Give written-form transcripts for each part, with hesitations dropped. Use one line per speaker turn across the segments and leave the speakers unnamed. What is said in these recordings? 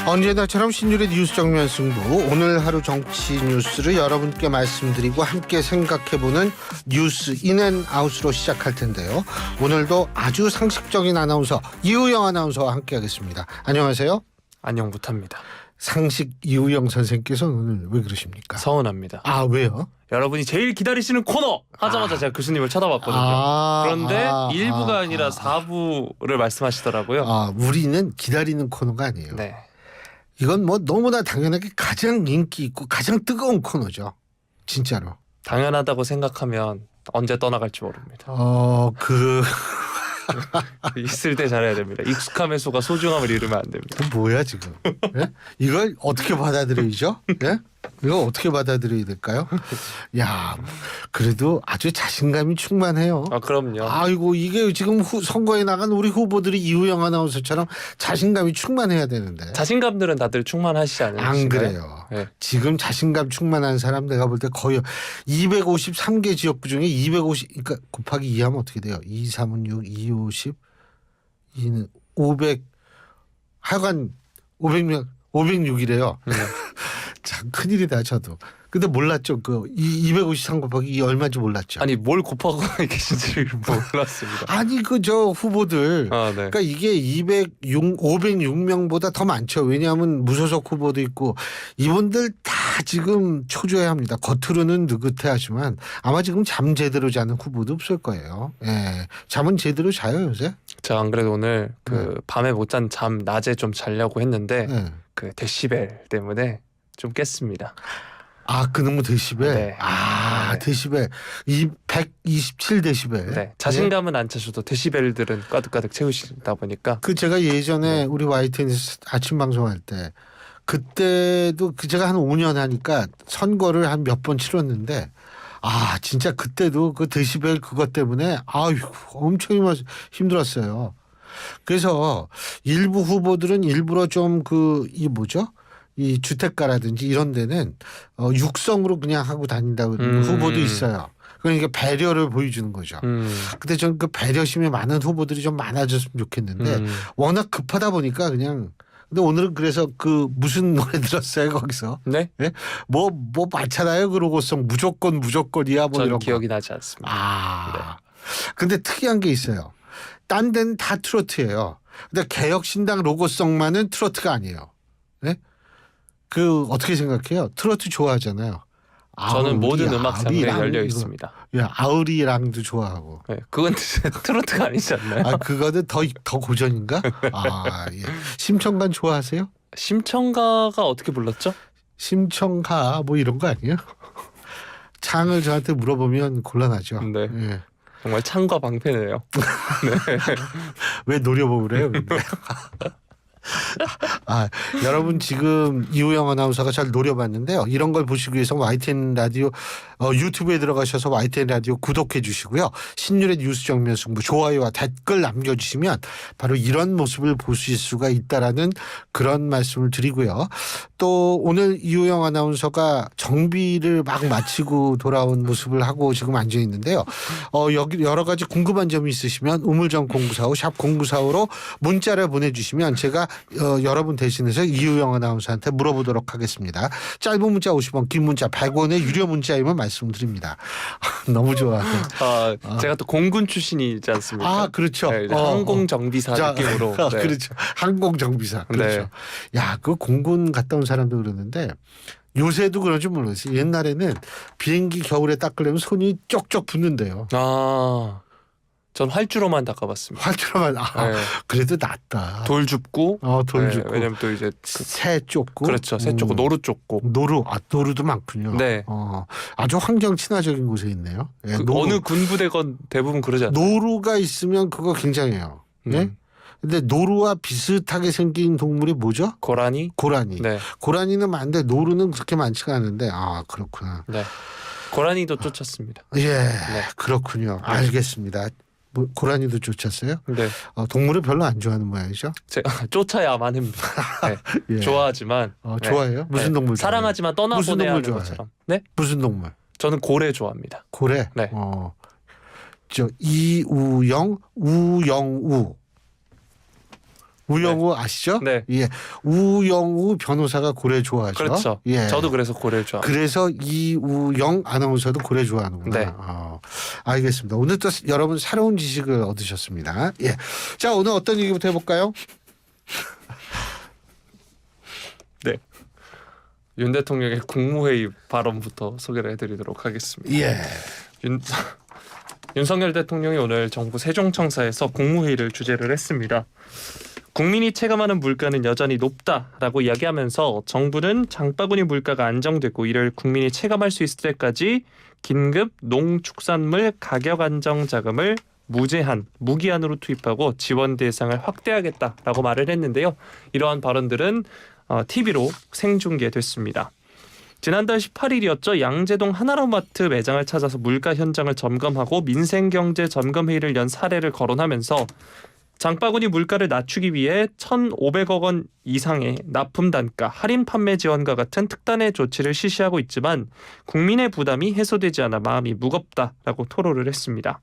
언제나처럼 신율의 뉴스 정면 승부, 오늘 하루 정치 뉴스를 여러분께 말씀드리고 함께 생각해보는 뉴스 인앤아웃으로 시작할 텐데요. 오늘도 아주 상식적인 아나운서 이우영 아나운서와 함께하겠습니다. 안녕하세요.
안녕 못합니다.
상식 이우영 선생님께서는 오늘 왜 그러십니까?
서운합니다.
아, 왜요?
여러분이 제일 기다리시는 코너 하자마자 제가 교수님을 쳐다봤거든요. 그런데 1부가 아니라 4부를 말씀하시더라고요.
우리는 기다리는 코너가 아니에요.
네.
이건 뭐 너무나 당연하게 가장 인기 있고 가장 뜨거운 코너죠. 진짜로.
당연하다고 생각하면 언제 떠나갈지 모릅니다. 있을 때 잘해야 됩니다. 익숙함의 수가 소중함을 잃으면 안 됩니다.
뭐야 지금? 예? 이걸 어떻게 받아들이죠? 예? 이거 어떻게 받아들여야 될까요? 야, 그래도 아주 자신감이 충만해요.
그럼요.
아이고, 이게 지금 선거에 나간 우리 후보들이 이우영 아나운서처럼 자신감이 충만해야 되는데.
자신감들은 다들 충만하시지 않으신가요?
안 그래요.
네.
지금 자신감 충만한 사람 내가 볼 때 거의 253개 지역구 중에 그러니까 곱하기 2 하면 어떻게 돼요? 2, 3은 6, 2, 50, 2는 500, 하여간 500명, 506이래요. 참 큰일이다 저도. 근데 몰랐죠. 253 곱하기 2 얼마인지 몰랐죠.
아니 뭘 곱하고 계신지를 몰랐습니다.
아니 저 후보들.
네.
그러니까 이게 506명보다 더 많죠. 왜냐하면 무소속 후보도 있고 이분들 다 지금 초조해 합니다. 겉으로는 느긋해하지만 아마 지금 잠 제대로 자는 후보도 없을 거예요. 예, 잠은 제대로 자요 요새?
제가 안 그래도 오늘 밤에 못 잔 잠 낮에 좀 자려고 했는데 데시벨 때문에 좀 깼습니다.
그놈의 데시벨.
네.
데시벨. 127 데시벨.
네. 자신감은 안 차셔도 데시벨들은 가득가득 채우시다 보니까.
제가 예전에 우리 YTN에서 아침 방송할 때 그때도 제가 한 5년 하니까 선거를 한 몇 번 치렀는데 진짜 그때도 그 데시벨 그것 때문에 엄청 힘들었어요. 그래서 일부 후보들은 일부러 좀 이 주택가라든지 이런 데는 육성으로 그냥 하고 다닌다고 후보도 있어요. 그러니까 배려를 보여주는 거죠. 근데 저는 그 배려심이 많은 후보들이 좀 많아졌으면 좋겠는데 워낙 급하다 보니까 그냥. 근데 오늘은 그래서 무슨 노래 들었어요 거기서?
네?
네? 뭐 많잖아요. 그러고서 무조건이야 뭐 이런 거.
기억이 나지 않습니다.
네. 근데 특이한 게 있어요. 딴 데는 다 트로트예요. 근데 개혁신당 로고송만은 트로트가 아니에요. 네? 어떻게 생각해요? 트로트 좋아하잖아요.
저는 모든 음악 장르에 열려 있습니다.
아우리랑도 좋아하고.
네, 그건 트로트가 아니지 않나요?
그거는 더 고전인가? 예. 심청간 좋아하세요?
심청가가 어떻게 불렀죠?
심청가 뭐 이런 거 아니에요? 창을 저한테 물어보면 곤란하죠.
네.
예.
정말 창과 방패네요. 네.
왜 노려보래요? 여러분 지금 이우영 아나운서가 잘 노려봤는데요. 이런 걸 보시기 위해서 YTN 라디오 유튜브에 들어가셔서 YTN 라디오 구독해 주시고요. 신율의 뉴스 정면 승부 좋아요와 댓글 남겨주시면 바로 이런 모습을 보실 수가 있다라는 그런 말씀을 드리고요. 또 오늘 이우영 아나운서가 정비를 막 마치고 돌아온 모습을 하고 지금 앉아 있는데요. 여기 여러 가지 궁금한 점이 있으시면 우물정 0945 샵 0945로 문자를 보내주시면 제가 여러분 대신해서 이우영 아나운서한테 물어보도록 하겠습니다. 짧은 문자 50원, 긴 문자 100원의 유료 문자이면 말씀드립니다. 너무 좋아요.
제가 또 공군 출신이지 않습니까?
그렇죠.
네, 항공정비사 느낌으로. 네.
그렇죠. 항공정비사. 그렇죠.
네.
그 공군 갔다 온 사람도 그러는데 요새도 그런 줄 모르겠어요. 옛날에는 비행기 겨울에 닦으려면 손이 쪽쪽 붓는데요.
전 활주로만 닦아봤습니다.
활주로만 그래도 낫다.
돌 줍고.
돌 줍고.
왜냐면 또 이제
새 쫓고.
그렇죠. 새 쫓고 노루 쫓고.
노루도 많군요.
네.
아주 환경 친화적인 곳에 있네요. 네,
어느 군부대건 대부분 그러지 않나요?
노루가 있으면 그거 굉장해요. 네? 근데 노루와 비슷하게 생긴 동물이 뭐죠?
고라니.
네. 고라니는 많은데 노루는 그렇게 많지가 않은데 그렇구나.
네. 고라니도 쫓았습니다.
예,
네.
그렇군요. 알겠습니다. 고라니도 쫓았어요?
네.
동물을 별로 안 좋아하는 모양이죠?
제가 쫓아야만 합니다. 네.
예.
좋아하지만.
좋아해요? 무슨 동물 좋아해요?
사랑하지만 떠나보내야 하는 것처럼. 네?
무슨 동물?
저는 고래 좋아합니다.
고래?
네.
이우영, 우영우. 우영우 아시죠?
네.
예. 우영우 변호사가 고래 좋아하죠.
그렇죠.
예.
저도 그래서 고래를 좋아.
그래서 이우영 아나운서도 고래 좋아하는구나.
네.
알겠습니다. 오늘 또 여러분 새로운 지식을 얻으셨습니다. 예. 자, 오늘 어떤 얘기부터 해볼까요?
네. 윤 대통령의 국무회의 발언부터 소개를 해드리도록 하겠습니다.
예.
윤석열 대통령이 오늘 정부 세종청사에서 국무회의를 주재를 했습니다. 국민이 체감하는 물가는 여전히 높다라고 이야기하면서 정부는 장바구니 물가가 안정되고 이를 국민이 체감할 수 있을 때까지 긴급 농축산물 가격 안정 자금을 무기한으로 투입하고 지원 대상을 확대하겠다라고 말을 했는데요. 이러한 발언들은 TV로 생중계됐습니다. 지난달 18일이었죠. 양재동 하나로마트 매장을 찾아서 물가 현장을 점검하고 민생경제 점검회의를 연 사례를 거론하면서 장바구니 물가를 낮추기 위해 1,500억 원 이상의 납품 단가, 할인 판매 지원과 같은 특단의 조치를 실시하고 있지만 국민의 부담이 해소되지 않아 마음이 무겁다라고 토로를 했습니다.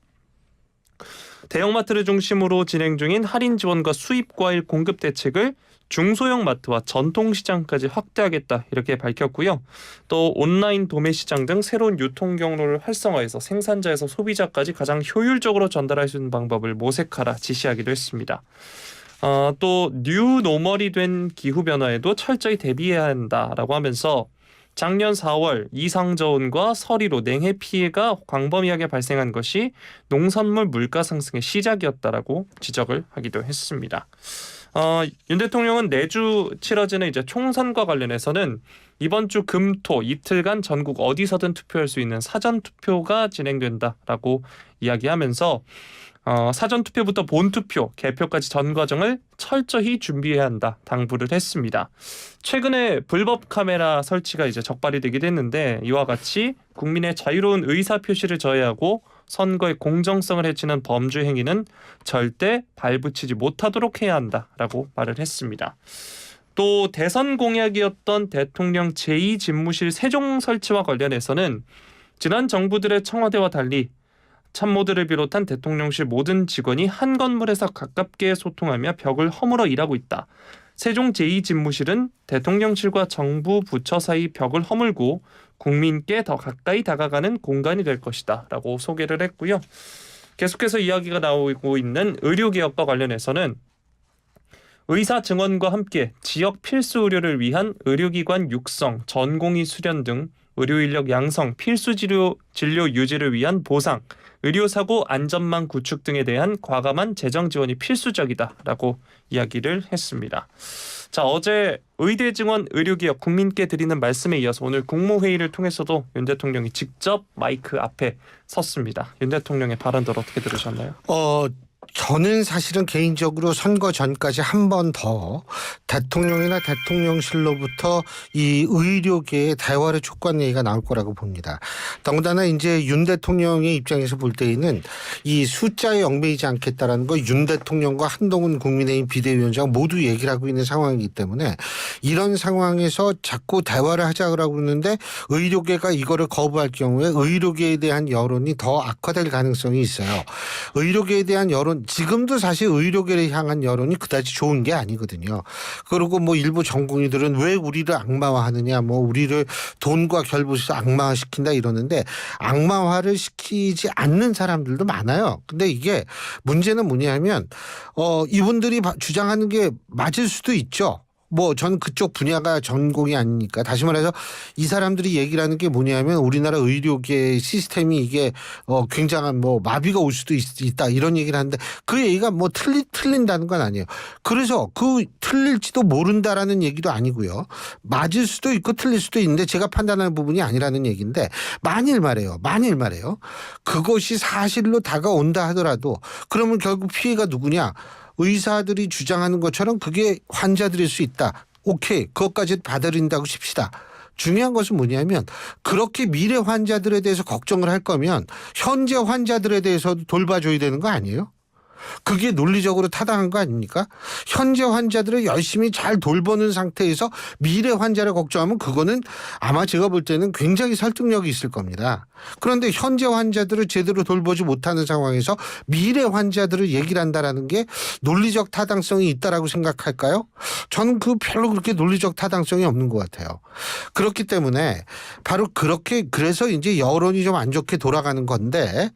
대형마트를 중심으로 진행 중인 할인 지원과 수입 과일 공급 대책을 중소형 마트와 전통시장까지 확대하겠다 이렇게 밝혔고요. 또 온라인 도매시장 등 새로운 유통 경로를 활성화해서 생산자에서 소비자까지 가장 효율적으로 전달할 수 있는 방법을 모색하라 지시하기도 했습니다. 또 뉴노멀이 된 기후변화에도 철저히 대비해야 한다라고 하면서 작년 4월 이상저온과 서리로 냉해 피해가 광범위하게 발생한 것이 농산물 물가 상승의 시작이었다라고 지적을 하기도 했습니다. 윤 대통령은 내주 치러지는 이제 총선과 관련해서는 이번 주 금토 이틀간 전국 어디서든 투표할 수 있는 사전 투표가 진행된다라고 이야기하면서 사전 투표부터 본 투표, 개표까지 전 과정을 철저히 준비해야 한다 당부를 했습니다. 최근에 불법 카메라 설치가 이제 적발이 되기도 했는데 이와 같이 국민의 자유로운 의사 표시를 저해하고 선거의 공정성을 해치는 범죄 행위는 절대 발붙이지 못하도록 해야 한다라고 말을 했습니다. 또 대선 공약이었던 대통령 제2집무실 세종 설치와 관련해서는 지난 정부들의 청와대와 달리 참모들을 비롯한 대통령실 모든 직원이 한 건물에서 가깝게 소통하며 벽을 허물어 일하고 있다. 세종 제2집무실은 대통령실과 정부 부처 사이 벽을 허물고 국민께 더 가까이 다가가는 공간이 될 것이다 라고 소개를 했고요. 계속해서 이야기가 나오고 있는 의료개혁과 관련해서는 의사 증언과 함께 지역 필수 의료를 위한 의료기관 육성, 전공의 수련 등 의료인력 양성, 필수 진료 유지를 위한 보상, 의료사고 안전망 구축 등에 대한 과감한 재정 지원이 필수적이다라고 이야기를 했습니다. 자, 어제 의대 증원 의료개혁 국민께 드리는 말씀에 이어서 오늘 국무회의를 통해서도 윤 대통령이 직접 마이크 앞에 섰습니다. 윤 대통령의 발언들 어떻게 들으셨나요?
저는 사실은 개인적으로 선거 전까지 한 번 더 대통령이나 대통령실로부터 이 의료계의 대화를 촉구하는 얘기가 나올 거라고 봅니다. 더군다나 이제 윤 대통령의 입장에서 볼 때에는 이 숫자에 얽매이지 않겠다라는 거 윤 대통령과 한동훈 국민의힘 비대위원장 모두 얘기를 하고 있는 상황이기 때문에 이런 상황에서 자꾸 대화를 하자고 그러는데 의료계가 이거를 거부할 경우에 의료계에 대한 여론이 더 악화될 가능성이 있어요. 의료계에 대한 여론 지금도 사실 의료계를 향한 여론이 그다지 좋은 게 아니거든요. 그리고 뭐 일부 전공의들은 왜 우리를 악마화하느냐, 뭐 우리를 돈과 결부해서 악마화시킨다 이러는데 악마화를 시키지 않는 사람들도 많아요. 근데 이게 문제는 뭐냐면 이분들이 주장하는 게 맞을 수도 있죠. 뭐 전 그쪽 분야가 전공이 아니니까. 다시 말해서 이 사람들이 얘기를 하는 게 뭐냐면 우리나라 의료계 시스템이 이게 굉장한 뭐 마비가 올 수도 있다 이런 얘기를 하는데 그 얘기가 뭐 틀린다는 건 아니에요. 그래서 그 틀릴지도 모른다라는 얘기도 아니고요. 맞을 수도 있고 틀릴 수도 있는데 제가 판단하는 부분이 아니라는 얘기인데 만일 말이에요. 그것이 사실로 다가온다 하더라도 그러면 결국 피해가 누구냐. 의사들이 주장하는 것처럼 그게 환자들일 수 있다. 오케이. 그것까지 받아들인다고 칩시다. 중요한 것은 뭐냐면 그렇게 미래 환자들에 대해서 걱정을 할 거면 현재 환자들에 대해서도 돌봐줘야 되는 거 아니에요? 그게 논리적으로 타당한 거 아닙니까? 현재 환자들을 열심히 잘 돌보는 상태에서 미래 환자를 걱정하면 그거는 아마 제가 볼 때는 굉장히 설득력이 있을 겁니다. 그런데 현재 환자들을 제대로 돌보지 못하는 상황에서 미래 환자들을 얘기를 한다라는 게 논리적 타당성이 있다라고 생각할까요? 저는 별로 그렇게 논리적 타당성이 없는 것 같아요. 그렇기 때문에 바로 그렇게 그래서 이제 여론이 좀 안 좋게 돌아가는 건데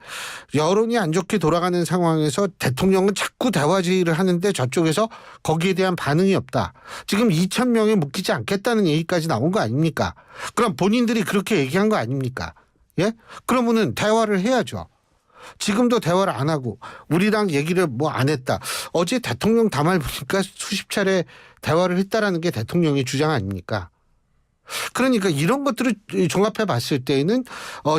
여론이 안 좋게 돌아가는 상황에서 대통령은 자꾸 대화 제의를 하는데 저쪽에서 거기에 대한 반응이 없다. 지금 2,000명에 묶이지 않겠다는 얘기까지 나온 거 아닙니까? 그럼 본인들이 그렇게 얘기한 거 아닙니까? 예? 그러면은 대화를 해야죠. 지금도 대화를 안 하고 우리랑 얘기를 뭐 안 했다. 어제 대통령 담화를 보니까 수십 차례 대화를 했다라는 게 대통령의 주장 아닙니까? 그러니까 이런 것들을 종합해 봤을 때에는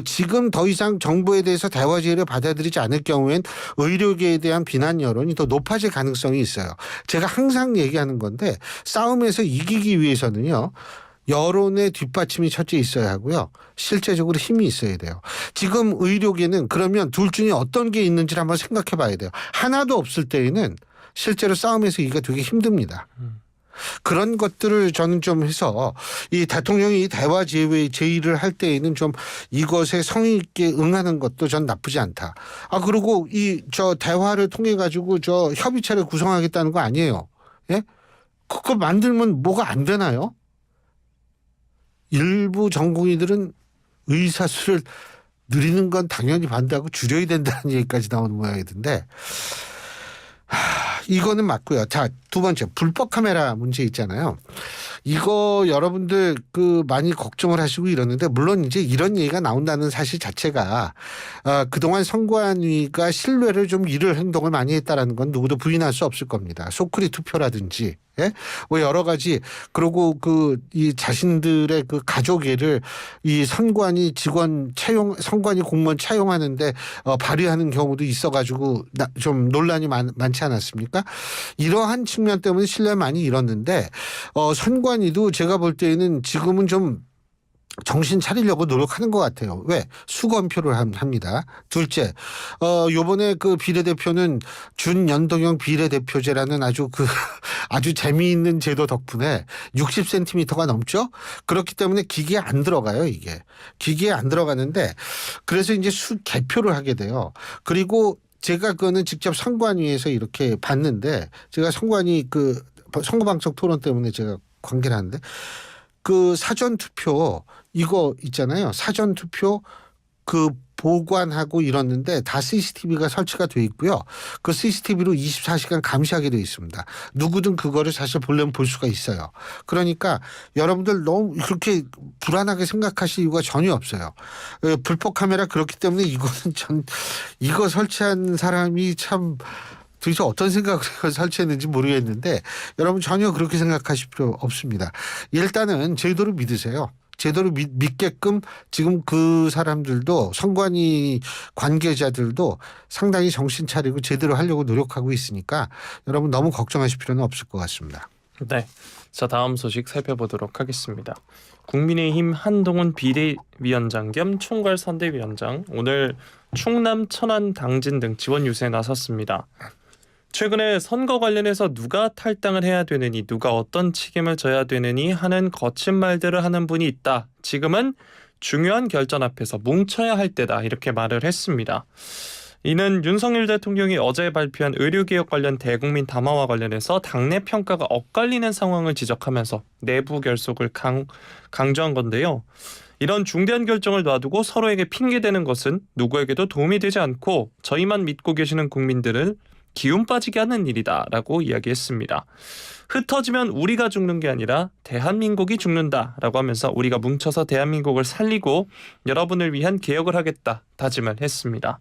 지금 더 이상 정부에 대해서 대화 제의를 받아들이지 않을 경우엔 의료계에 대한 비난 여론이 더 높아질 가능성이 있어요. 제가 항상 얘기하는 건데 싸움에서 이기기 위해서는요. 여론의 뒷받침이 첫째 있어야 하고요. 실제적으로 힘이 있어야 돼요. 지금 의료계는 그러면 둘 중에 어떤 게 있는지를 한번 생각해 봐야 돼요. 하나도 없을 때에는 실제로 싸움에서 이기가 되게 힘듭니다. 그런 것들을 저는 좀 해서 이 대통령이 대화 제의를 할 때에는 좀 이것에 성의 있게 응하는 것도 전 나쁘지 않다. 그리고 대화를 통해 가지고 협의체를 구성하겠다는 거 아니에요. 예? 그거 만들면 뭐가 안 되나요? 일부 전공의들은 의사수를 늘리는 건 당연히 반대하고 줄여야 된다는 얘기까지 나오는 모양이던데 이거는 맞고요. 자, 두 번째 불법 카메라 문제 있잖아요. 이거 여러분들 많이 걱정을 하시고 이러는데 물론 이제 이런 얘기가 나온다는 사실 자체가 그동안 선관위가 신뢰를 좀 잃을 행동을 많이 했다라는 건 누구도 부인할 수 없을 겁니다. 소크리 투표라든지 예? 뭐 여러 가지 그리고 이 자신들의 가족애를 이 선관위 선관위 공무원 차용하는데 발휘하는 경우도 있어가지고 좀 논란이 많지 않았습니까? 이러한 측면 때문에 신뢰를 많이 잃었는데 선관위도 제가 볼 때에는 지금은 좀 정신 차리려고 노력하는 것 같아요. 왜? 수검표를 합니다. 둘째, 요번에 비례대표는 준연동형 비례대표제라는 아주 재미있는 제도 덕분에 60cm가 넘죠? 그렇기 때문에 기계에 안 들어가요, 이게. 기계에 안 들어가는데 그래서 이제 개표를 하게 돼요. 그리고 제가 그거는 직접 선관위에서 이렇게 봤는데 제가 선관위 선거방송 토론 때문에 제가 관계를 하는데 사전투표 이거 있잖아요. 사전투표 보관하고 이러는데 다 CCTV가 설치가 돼 있고요. 그 CCTV로 24시간 감시하게 돼 있습니다. 누구든 그거를 사실 보려면 볼 수가 있어요. 그러니까 여러분들 너무 그렇게 불안하게 생각하실 이유가 전혀 없어요. 불법 카메라 그렇기 때문에 이거 설치한 사람이 참 도대체 어떤 생각을 설치했는지 모르겠는데 여러분 전혀 그렇게 생각하실 필요 없습니다. 일단은 제도를 믿으세요. 제도를 믿게끔 지금 그 사람들도 선관위 관계자들도 상당히 정신 차리고 제대로 하려고 노력하고 있으니까 여러분 너무 걱정하실 필요는 없을 것 같습니다.
네. 자, 다음 소식 살펴보도록 하겠습니다. 국민의힘 한동훈 비대위원장 겸 총괄선대위원장 오늘 충남 천안 당진 등 지원 유세에 나섰습니다. 최근에 선거 관련해서 누가 탈당을 해야 되느니 누가 어떤 책임을 져야 되느니 하는 거친 말들을 하는 분이 있다. 지금은 중요한 결전 앞에서 뭉쳐야 할 때다. 이렇게 말을 했습니다. 이는 윤석열 대통령이 어제 발표한 의료개혁 관련 대국민 담화와 관련해서 당내 평가가 엇갈리는 상황을 지적하면서 내부 결속을 강조한 건데요. 이런 중대한 결정을 놔두고 서로에게 핑계대는 것은 누구에게도 도움이 되지 않고 저희만 믿고 계시는 국민들을 기운 빠지게 하는 일이다라고 이야기했습니다. 흩어지면 우리가 죽는 게 아니라 대한민국이 죽는다라고 하면서 우리가 뭉쳐서 대한민국을 살리고 여러분을 위한 개혁을 하겠다 다짐을 했습니다.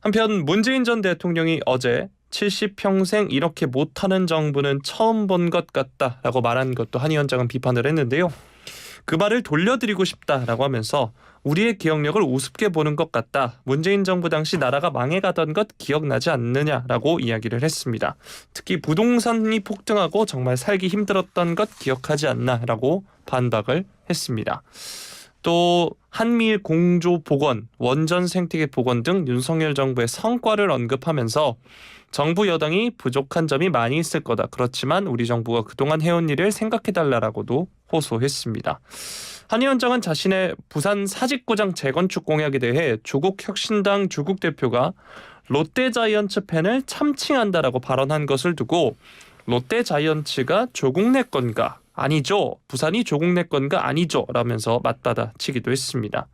한편 문재인 전 대통령이 어제 70평생 이렇게 못하는 정부는 처음 본 것 같다라고 말한 것도 한 위원장은 비판을 했는데요. 그 말을 돌려드리고 싶다라고 하면서 우리의 기억력을 우습게 보는 것 같다. 문재인 정부 당시 나라가 망해가던 것 기억나지 않느냐라고 이야기를 했습니다. 특히 부동산이 폭등하고 정말 살기 힘들었던 것 기억하지 않나라고 반박을 했습니다. 또 한미일 공조 복원, 원전 생태계 복원 등 윤석열 정부의 성과를 언급하면서 정부 여당이 부족한 점이 많이 있을 거다. 그렇지만 우리 정부가 그동안 해온 일을 생각해달라고도 호소했습니다. 한 위원장은 자신의 부산 사직구장 재건축 공약에 대해 조국 혁신당 조국 대표가 롯데자이언츠 팬을 참칭한다라고 발언한 것을 두고 롯데자이언츠가 조국 내 건가? 아니죠. 부산이 조국 내 건가? 아니죠. 라면서 맞받아치기도 했습니다.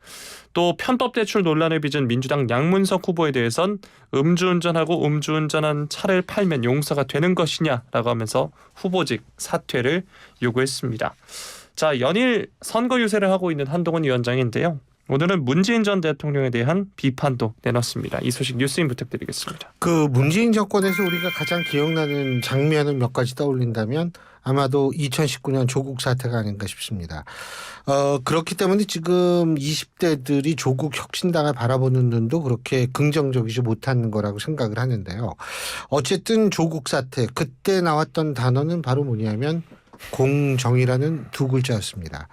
또 편법 대출 논란을 빚은 민주당 양문석 후보에 대해선 음주운전하고 음주운전한 차를 팔면 용서가 되는 것이냐라고 하면서 후보직 사퇴를 요구했습니다. 자, 연일 선거 유세를 하고 있는 한동훈 위원장인데요. 오늘은 문재인 전 대통령에 대한 비판도 내놨습니다. 이 소식 뉴스인 부탁드리겠습니다.
그 문재인 정권에서 우리가 가장 기억나는 장면을 몇 가지 떠올린다면 아마도 2019년 조국 사태가 아닌가 싶습니다. 그렇기 때문에 지금 20대들이 조국 혁신당을 바라보는 눈도 그렇게 긍정적이지 못한 거라고 생각을 하는데요. 어쨌든 조국 사태 그때 나왔던 단어는 바로 뭐냐면 공정이라는 두 글자였습니다.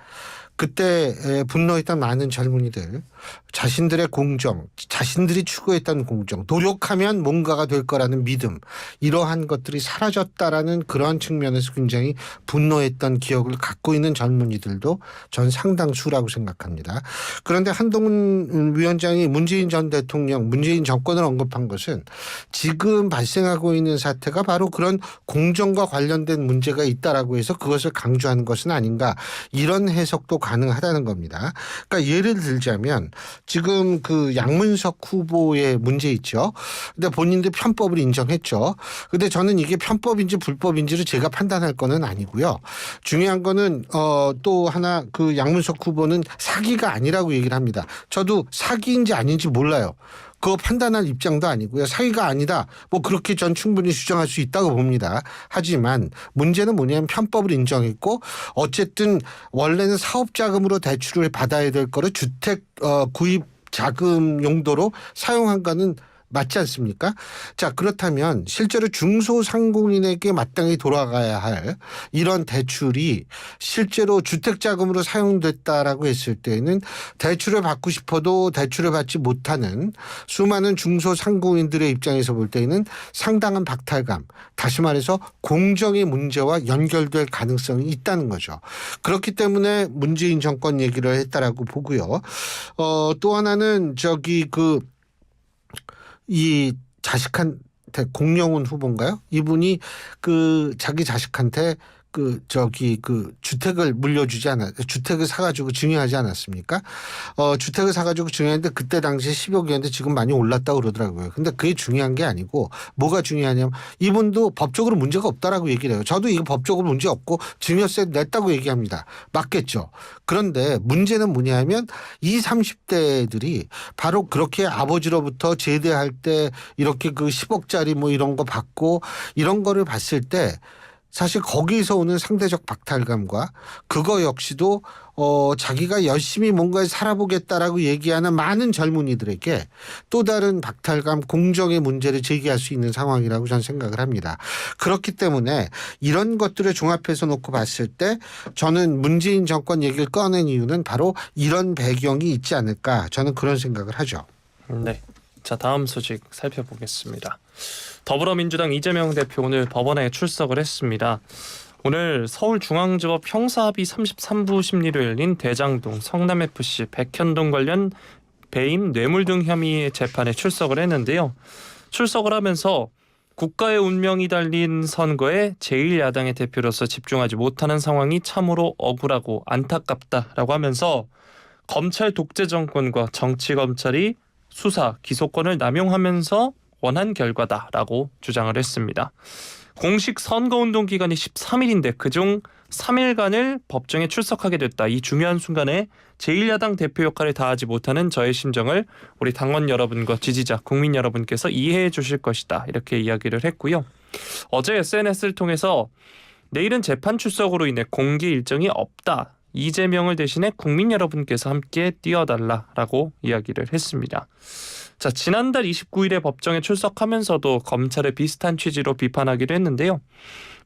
그때 분노했던 많은 젊은이들 자신들의 공정, 자신들이 추구했던 공정, 노력하면 뭔가가 될 거라는 믿음 이러한 것들이 사라졌다라는 그런 측면에서 굉장히 분노했던 기억을 갖고 있는 젊은이들도 전 상당수라고 생각합니다. 그런데 한동훈 위원장이 문재인 전 대통령, 문재인 정권을 언급한 것은 지금 발생하고 있는 사태가 바로 그런 공정과 관련된 문제가 있다라고 해서 그것을 강조하는 것은 아닌가 이런 해석도 가능하다는 겁니다. 그러니까 예를 들자면 지금 그 양문석 후보의 문제 있죠. 근데 본인들 편법을 인정했죠. 근데 저는 이게 편법인지 불법인지를 제가 판단할 거는 아니고요. 중요한 거는 또 하나 그 양문석 후보는 사기가 아니라고 얘기를 합니다. 저도 사기인지 아닌지 몰라요. 그거 판단할 입장도 아니고요. 사기가 아니다. 뭐 그렇게 전 충분히 주장할 수 있다고 봅니다. 하지만 문제는 뭐냐면 편법을 인정했고 어쨌든 원래는 사업자금으로 대출을 받아야 될 거를 주택 구입 자금 용도로 사용한 거는 맞지 않습니까? 자, 그렇다면 실제로 중소상공인에게 마땅히 돌아가야 할 이런 대출이 실제로 주택자금으로 사용됐다라고 했을 때는 대출을 받고 싶어도 대출을 받지 못하는 수많은 중소상공인들의 입장에서 볼 때는 상당한 박탈감, 다시 말해서 공정의 문제와 연결될 가능성이 있다는 거죠. 그렇기 때문에 문재인 정권 얘기를 했다라고 보고요. 또 하나는 이 자식한테 공영훈 후보인가요? 이분이 그 자기 자식한테 주택을 물려주지 주택을 사가지고 증여하지 않았습니까? 주택을 사가지고 증여했는데 그때 당시에 10억이었는데 지금 많이 올랐다고 그러더라고요. 근데 그게 중요한 게 아니고 뭐가 중요하냐면 이분도 법적으로 문제가 없다라고 얘기를 해요. 저도 이거 법적으로 문제 없고 증여세 냈다고 얘기합니다. 맞겠죠. 그런데 문제는 뭐냐면 20, 30대들이 바로 그렇게 아버지로부터 제대할 때 이렇게 그 10억짜리 뭐 이런 거 받고 이런 거를 봤을 때 사실 거기서 오는 상대적 박탈감과 그거 역시도 자기가 열심히 뭔가를 살아보겠다라고 얘기하는 많은 젊은이들에게 또 다른 박탈감, 공정의 문제를 제기할 수 있는 상황이라고 저는 생각을 합니다. 그렇기 때문에 이런 것들을 종합해서 놓고 봤을 때 저는 문재인 정권 얘기를 꺼낸 이유는 바로 이런 배경이 있지 않을까 저는 그런 생각을 하죠.
네. 자, 다음 소식 살펴보겠습니다. 더불어민주당 이재명 대표 오늘 법원에 출석을 했습니다. 오늘 서울중앙지법 형사합의 33부 심리로 열린 대장동, 성남FC, 백현동 관련 배임, 뇌물 등 혐의 재판에 출석을 했는데요. 출석을 하면서 국가의 운명이 달린 선거에 제1야당의 대표로서 집중하지 못하는 상황이 참으로 억울하고 안타깝다라고 하면서 검찰 독재 정권과 정치검찰이 수사, 기소권을 남용하면서 원한 결과다라고 주장을 했습니다. 공식 선거운동 기간이 13일인데 그중 3일간을 법정에 출석하게 됐다. 이 중요한 순간에 제1야당 대표 역할을 다하지 못하는 저의 심정을 우리 당원 여러분과 지지자, 국민 여러분께서 이해해 주실 것이다. 이렇게 이야기를 했고요. 어제 SNS를 통해서 내일은 재판 출석으로 인해 공개 일정이 없다. 이재명을 대신해 국민 여러분께서 함께 뛰어달라라고 이야기를 했습니다. 자, 지난달 29일에 법정에 출석하면서도 검찰의 비슷한 취지로 비판하기도 했는데요.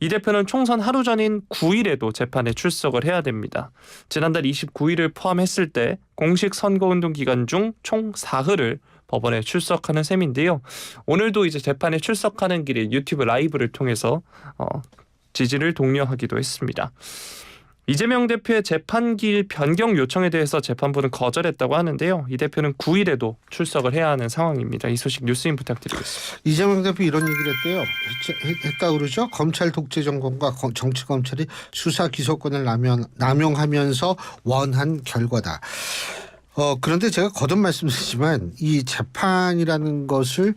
이 대표는 총선 하루 전인 9일에도 재판에 출석을 해야 됩니다. 지난달 29일을 포함했을 때 공식 선거운동 기간 중 총 4흘을 법원에 출석하는 셈인데요. 오늘도 이제 재판에 출석하는 길에 유튜브 라이브를 통해서 지지를 독려하기도 했습니다. 이재명 대표의 재판기일 변경 요청에 대해서 재판부는 거절했다고 하는데요. 이 대표는 9일에도 출석을 해야 하는 상황입니다. 이 소식 뉴스인 부탁드리겠습니다.
이재명 대표 이런 얘기를 했대요. 했다 그러죠. 검찰 독재 정권과 정치 검찰이 수사 기소권을 남용하면서 원한 결과다. 그런데 제가 거듭 말씀드리지만 이 재판이라는 것을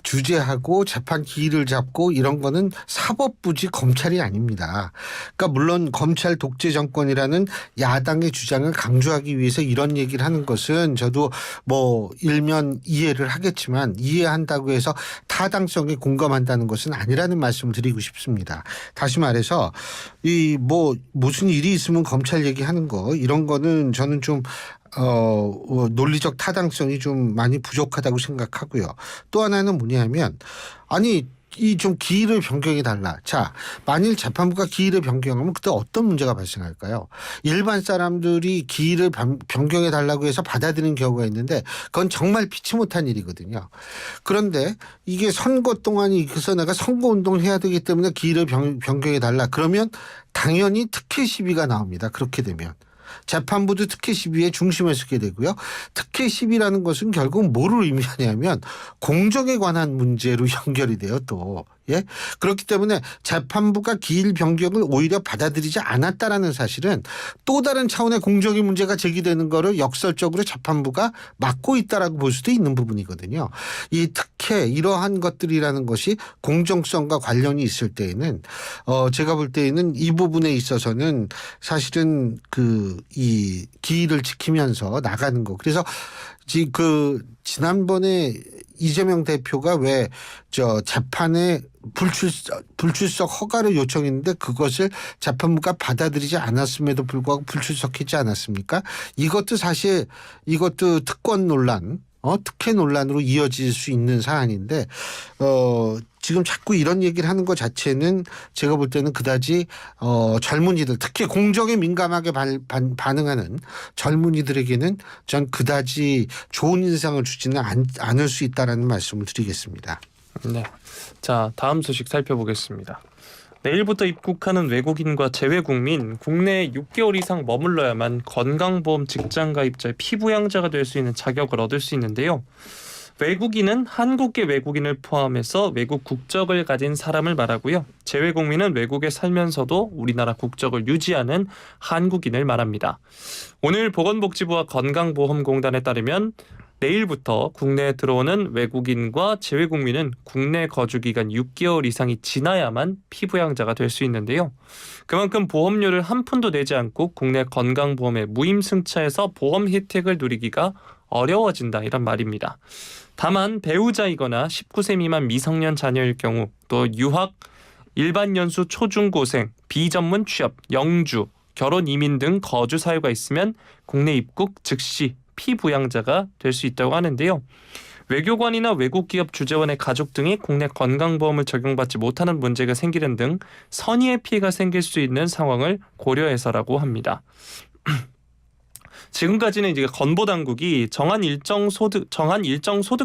주재하고 재판 기일을 잡고 이런 거는 사법부지 검찰이 아닙니다. 그러니까 물론 검찰 독재 정권이라는 야당의 주장을 강조하기 위해서 이런 얘기를 하는 것은 저도 뭐 일면 이해를 하겠지만 이해한다고 해서 타당성에 공감한다는 것은 아니라는 말씀을 드리고 싶습니다. 다시 말해서 이 뭐 무슨 일이 있으면 검찰 얘기하는 거 이런 거는 저는 좀 논리적 타당성이 좀 많이 부족하다고 생각하고요. 또 하나는 뭐냐면 아니 이 좀 기일을 변경해 달라. 자, 만일 재판부가 기일을 변경하면 그때 어떤 문제가 발생할까요? 일반 사람들이 기일을 변경해 달라고 해서 받아들이는 경우가 있는데 그건 정말 피치 못한 일이거든요. 그런데 이게 선거 동안이 있어서 내가 선거운동을 해야 되기 때문에 기일을 변경해 달라. 그러면 당연히 특혜 시비가 나옵니다. 그렇게 되면. 재판부도 특혜 시비의 중심에 서게 되고요. 특혜 시비라는 것은 결국 뭐를 의미하냐면 공정에 관한 문제로 연결이 돼요. 또 예? 그렇기 때문에 재판부가 기일 변경을 오히려 받아들이지 않았다라는 사실은 또 다른 차원의 공정의 문제가 제기되는 거를 역설적으로 재판부가 막고 있다라고 볼 수도 있는 부분이거든요. 이 특혜 이러한 것들이라는 것이 공정성과 관련이 있을 때에는 제가 볼 때에는 이 부분에 있어서는 사실은 이 기일을 지키면서 나가는 거. 그래서 지난번에 이재명 대표가 왜 재판에 불출석 허가를 요청했는데 그것을 재판부가 받아들이지 않았음에도 불구하고 불출석했지 않았습니까? 이것도 사실 특권 논란, 특혜 논란으로 이어질 수 있는 사안인데 지금 자꾸 이런 얘기를 하는 것 자체는 제가 볼 때는 그다지 젊은이들 특히 공정에 민감하게 반응하는 젊은이들에게는 전 그다지 좋은 인상을 주지는 않을 수 있다라는 말씀을 드리겠습니다.
네. 자, 다음 소식 살펴보겠습니다. 내일부터 입국하는 외국인과 재외국민, 국내에 6개월 이상 머물러야만 건강보험 직장가입자의 피부양자가 될 수 있는 자격을 얻을 수 있는데요. 외국인은 한국계 외국인을 포함해서 외국 국적을 가진 사람을 말하고요. 재외국민은 외국에 살면서도 우리나라 국적을 유지하는 한국인을 말합니다. 오늘 보건복지부와 건강보험공단에 따르면 내일부터 국내에 들어오는 외국인과 재외국민은 국내 거주기간 6개월 이상이 지나야만 피부양자가 될 수 있는데요. 그만큼 보험료를 한 푼도 내지 않고 국내 건강보험에 무임승차해서 보험 혜택을 누리기가 어려워진다 이런 말입니다. 다만 배우자이거나 19세 미만 미성년 자녀일 경우 또 유학, 일반 연수 초중고생, 비전문 취업, 영주, 결혼 이민 등 거주 사유가 있으면 국내 입국 즉시 피부양자가 될 수 있다고 하는데요. 외교관이나 외국기업 주재원의 가족 등이 국내 건강보험을 적용받지 못하는 문제가 생기는 등 선의의 피해가 생길 수 있는 상황을 고려해서라고 합니다. 지금까지는 이제 건보당국이 정한 일정 소득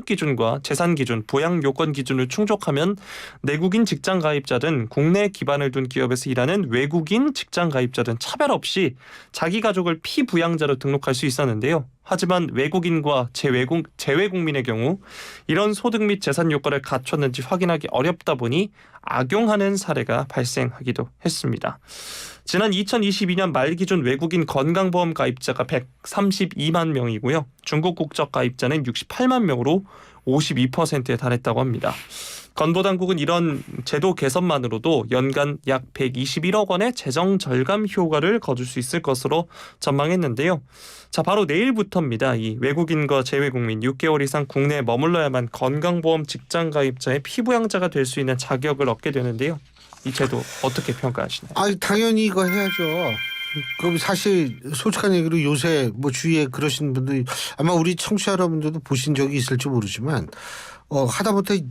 기준과 재산 기준, 부양 요건 기준을 충족하면 내국인 직장 가입자든 국내 기반을 둔 기업에서 일하는 외국인 직장 가입자든 차별 없이 자기 가족을 피부양자로 등록할 수 있었는데요. 하지만 외국인과 재외국민의 경우 이런 소득 및 재산 요건을 갖췄는지 확인하기 어렵다 보니 악용하는 사례가 발생하기도 했습니다. 지난 2022년 말 기준 외국인 건강보험 가입자가 132만 명이고요. 중국 국적 가입자는 68만 명으로 52%에 달했다고 합니다. 건보당국은 이런 제도 개선만으로도 연간 약 121억 원의 재정 절감 효과를 거둘 수 있을 것으로 전망했는데요. 자, 바로 내일부터입니다. 이 외국인과 재외국민 6개월 이상 국내에 머물러야만 건강보험 직장 가입자의 피부양자가 될 수 있는 자격을 얻게 되는데요. 이 제도 어떻게 평가하시나요?
당연히 이거 해야죠. 그럼 사실 솔직한 얘기로 요새 뭐 주위에 그러신 분들이 아마 우리 청취자 여러분들도 보신 적이 있을지 모르지만 하다못해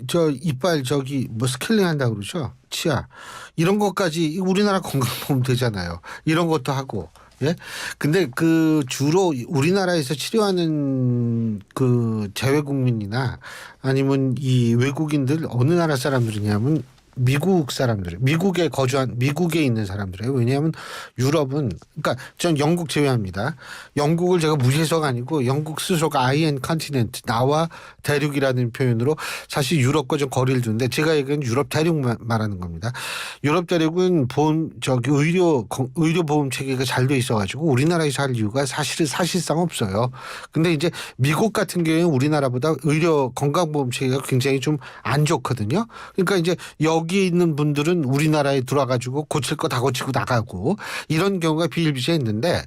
저 이빨 저기 뭐 스케일링 한다고 그러죠. 치아 이런 것까지 우리나라 건강보험 되잖아요. 이런 것도 하고. 예. 근데 그 주로 우리나라에서 치료하는 그 재외국민이나 아니면 이 외국인들 어느 나라 사람들이냐면 미국 사람들, 미국에 있는 사람들이에요. 왜냐하면 유럽은 그러니까 전 영국 제외합니다. 영국을 제가 무시해서가 아니고 영국 스스로가 아이엔 컨티넨트 나와 대륙이라는 표현으로 사실 유럽과 좀 거리를 두는데 제가 얘기한 유럽 대륙 말하는 겁니다. 유럽 대륙은 보험 저기 의료 보험 체계가 잘 돼 있어가지고 우리나라에서 할 이유가 사실상 없어요. 근데 이제 미국 같은 경우에는 우리나라보다 의료 건강보험 체계가 굉장히 좀 안 좋거든요. 그러니까 이제 여기 있는 분들은 우리나라에 들어와가지고 고칠 거 다 고치고 나가고 이런 경우가 비일비재했는데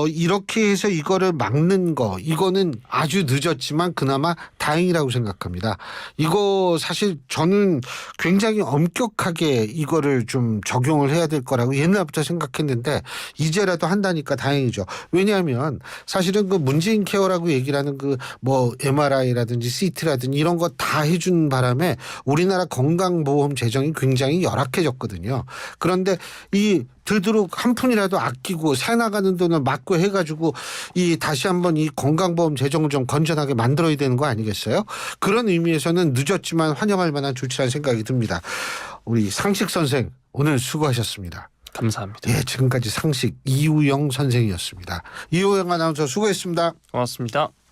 이렇게 해서 이거를 막는 거 이거는 아주 늦었지만 그나마 다행이라고 생각합니다. 이거 사실 저는 굉장히 엄격하게 이거를 좀 적용을 해야 될 거라고 옛날부터 생각했는데 이제라도 한다니까 다행이죠. 왜냐하면 사실은 그 문재인 케어라고 얘기를 하는 그 뭐 MRI라든지 CT라든지 이런 거 다 해준 바람에 우리나라 건강보험 재정이 굉장히 열악해졌거든요. 그런데 이 되도록 한 푼이라도 아끼고 새 나가는 돈을 막고 해가지고 이 다시 한번 이 건강보험 재정을 좀 건전하게 만들어야 되는 거 아니겠어요? 그런 의미에서는 늦었지만 환영할 만한 조치라는 생각이 듭니다. 우리 상식 선생 오늘 수고하셨습니다.
감사합니다.
예, 지금까지 상식 이우영 선생이었습니다. 이우영 아나운서 수고했습니다.
고맙습니다.